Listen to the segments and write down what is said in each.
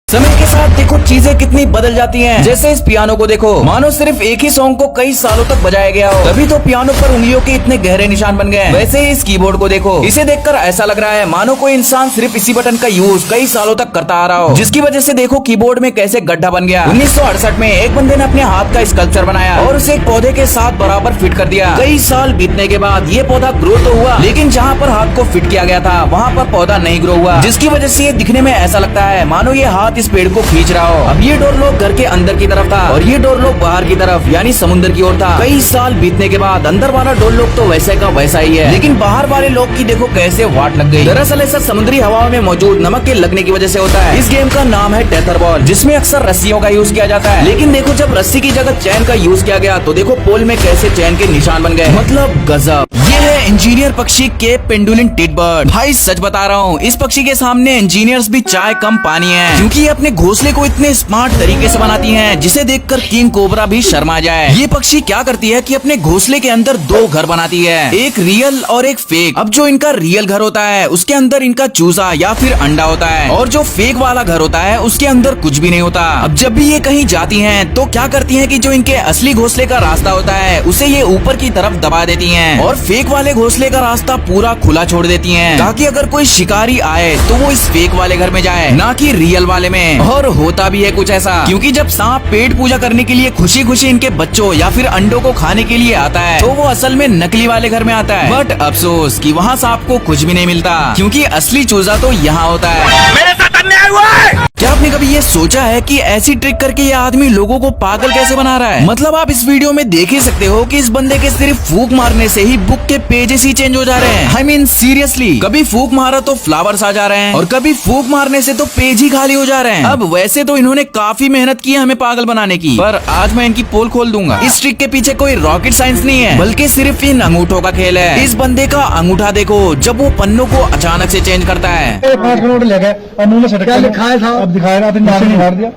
समय के साथ देखो चीजें कितनी बदल जाती हैं। जैसे इस पियानो को देखो, मानो सिर्फ एक ही सॉन्ग को कई सालों तक बजाया गया हो, तभी तो पियानो पर उंगलियों के इतने गहरे निशान बन गए हैं। वैसे ही इस कीबोर्ड को देखो, इसे देखकर ऐसा लग रहा है मानो कोई इंसान सिर्फ इसी बटन का यूज कई सालों तक करता आ रहा हो, जिसकी वजह से देखो कीबोर्ड में कैसे गड्ढा बन गया। 1968 में एक बंदे ने अपने हाथ का स्कल्पचर बनाया और उसे एक पौधे के साथ बराबर फिट कर दिया। कई साल बीतने के बाद ये पौधा ग्रो तो हुआ, लेकिन जहाँ पर हाथ को फिट किया गया था वहाँ पर पौधा नहीं ग्रो हुआ, जिसकी वजह से ये दिखने में ऐसा लगता है मानो ये हाथ इस पेड़ को खींच रहा हो। अब ये डोर लोग घर के अंदर की तरफ था और ये डोर लोग बाहर की तरफ यानी समुद्र की ओर था। कई साल बीतने के बाद अंदर वाला डोर लोग तो वैसे का वैसा ही है, लेकिन बाहर वाले लोग की देखो कैसे वाट लग गई। दरअसल ऐसा समुद्री हवाओं में मौजूद नमक के लगने की वजह से होता है। इस गेम का नाम है टेथर बॉल, जिसमें अक्सर रस्सियों का यूज किया जाता है। लेकिन देखो जब रस्सी की जगह चैन का यूज किया गया तो देखो पोल में कैसे चैन के निशान बन गए, मतलब गजब। ये है इंजीनियर पक्षी केप पेंडुलिन टिटबर्ड। भाई सच बता रहा हूँ, इस पक्षी के सामने इंजीनियर्स भी चाय कम पानी है, क्योंकि ये अपने घोंसले को इतने स्मार्ट तरीके से बनाती हैं जिसे देखकर किंग कोबरा भी शर्मा जाए। ये पक्षी क्या करती है कि अपने घोंसले के अंदर दो घर बनाती है, एक रियल और एक फेक। अब जो इनका रियल घर होता है उसके अंदर इनका चूजा या फिर अंडा होता है, और जो फेक वाला घर होता है उसके अंदर कुछ भी नहीं होता। अब जब भी ये कहीं जाती हैं तो क्या करती हैं कि जो इनके असली घोंसले का रास्ता होता है उसे ये ऊपर की तरफ दबा देती हैं और फेक वाले घोंसले का रास्ता पूरा खुला छोड़ देती हैं, ताकि अगर कोई शिकारी आए तो वो इस फेक वाले घर में जाए, ना कि रियल वाले में। और होता भी है कुछ ऐसा, क्योंकि जब सांप पेट पूजा करने के लिए खुशी खुशी इनके बच्चों या फिर अंडों को खाने के लिए आता है तो वो असल में नकली वाले घर में आता है। बट अफसोस कि वहाँ सांप को कुछ भी नहीं मिलता, क्योंकि असली चूजा तो यहाँ होता है। मेरे साथ अन्याय हुआ है। क्या आपने कभी ये सोचा है कि ऐसी ट्रिक करके ये आदमी लोगों को पागल कैसे बना रहा है? मतलब आप इस वीडियो में देख ही सकते हो कि इस बंदे के सिर्फ फूंक मारने से ही बुक के पेजेस ही चेंज हो जा रहे हैं। I mean सीरियसली, कभी फूंक मारा तो फ्लावर्स आ जा रहे हैं और कभी फूंक मारने से तो पेज ही खाली हो जा रहे हैं। अब वैसे तो इन्होंने काफी मेहनत की है हमें पागल बनाने की, पर आज मैं इनकी पोल खोल दूंगा। इस ट्रिक के पीछे कोई रॉकेट साइंस नहीं है, बल्कि सिर्फ इन अंगूठों का खेल है। इस बंदे का अंगूठा देखो, जब वो पन्नों को अचानक से चेंज करता है। 5 करोड़ ले गए और मुंह में सटक क्या लिखा है साहब? अब दिखाया आपने नाम निकाल दिया।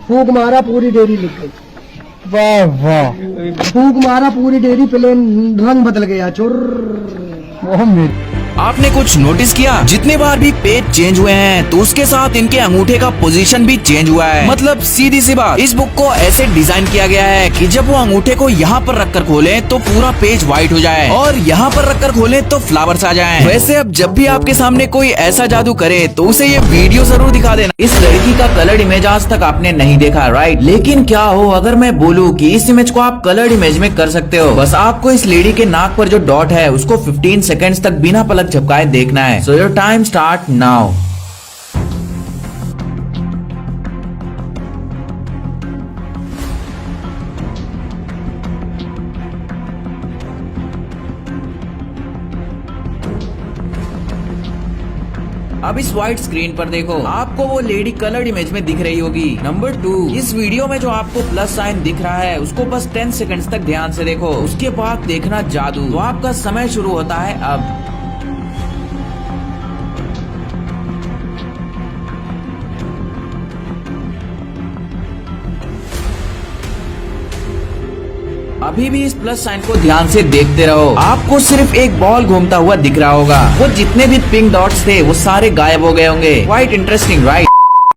फूक मारा पूरी डेयरी लिख गई। वाह वाह, फूक मारा पूरी डेयरी, प्लेन रंग बदल गया चुर। वो मेरी। आपने कुछ नोटिस किया, जितने बार भी पेज चेंज हुए हैं तो उसके साथ इनके अंगूठे का पोजीशन भी चेंज हुआ है। मतलब सीधी सी बात, इस बुक को ऐसे डिजाइन किया गया है कि जब वो अंगूठे को यहाँ पर रखकर खोले तो पूरा पेज व्हाइट हो जाए और यहाँ पर रखकर खोले तो फ्लावर्स आ जाएं। वैसे अब जब भी आपके सामने कोई ऐसा जादू करे तो उसे ये वीडियो जरूर दिखा देना। इस लड़की का कलर्ड इमेज आज तक आपने नहीं देखा, राइट? लेकिन क्या हो अगर मैं बोलूँ कि इस इमेज को आप कलर्ड इमेज में कर सकते हो। बस आपको इस लेडी के नाक पर जो डॉट है उसको 15 सेकेंड्स तक बिना पलक झपकाए देखना है। So your time start now. अब इस व्हाइट स्क्रीन पर देखो, आपको वो लेडी कलर्ड इमेज में दिख रही होगी। नंबर 2, इस वीडियो में जो आपको प्लस साइन दिख रहा है उसको बस 10 सेकंड्स तक ध्यान से देखो, उसके बाद देखना जादू। तो आपका समय शुरू होता है अब। अभी भी इस प्लस साइन को ध्यान से देखते रहो, आपको सिर्फ एक बॉल घूमता हुआ दिख रहा होगा। वो जितने भी पिंक डॉट्स थे वो सारे गायब हो गए होंगे। Quite interesting, right?